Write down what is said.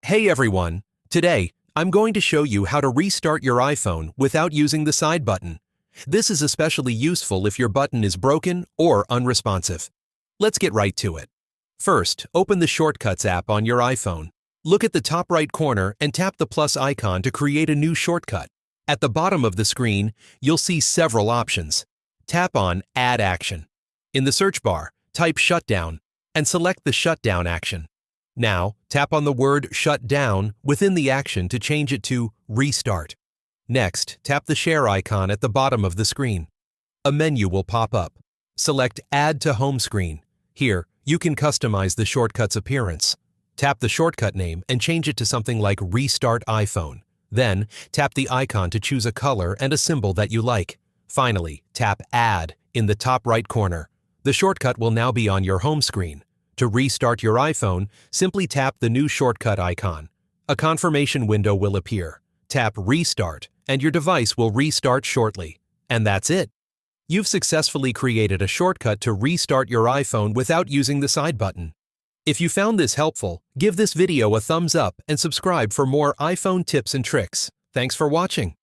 Hey everyone! Today, I'm going to show you how to restart your iPhone without using the side button. This is especially useful if your button is broken or unresponsive. Let's get right to it. First, open the Shortcuts app on your iPhone. Look at the top right corner and tap the plus icon to create a new shortcut. At the bottom of the screen, you'll see several options. Tap on Add Action. In the search bar, type Shutdown and select the Shutdown action. Now, tap on the word Shut Down within the action to change it to Restart. Next, tap the share icon at the bottom of the screen. A menu will pop up. Select Add to Home Screen. Here, you can customize the shortcut's appearance. Tap the shortcut name and change it to something like Restart iPhone. Then, tap the icon to choose a color and a symbol that you like. Finally, tap Add in the top right corner. The shortcut will now be on your home screen. To restart your iPhone, simply tap the new shortcut icon. A confirmation window will appear. Tap Restart, and your device will restart shortly. And that's it. You've successfully created a shortcut to restart your iPhone without using the side button. If you found this helpful, give this video a thumbs up and subscribe for more iPhone tips and tricks. Thanks for watching.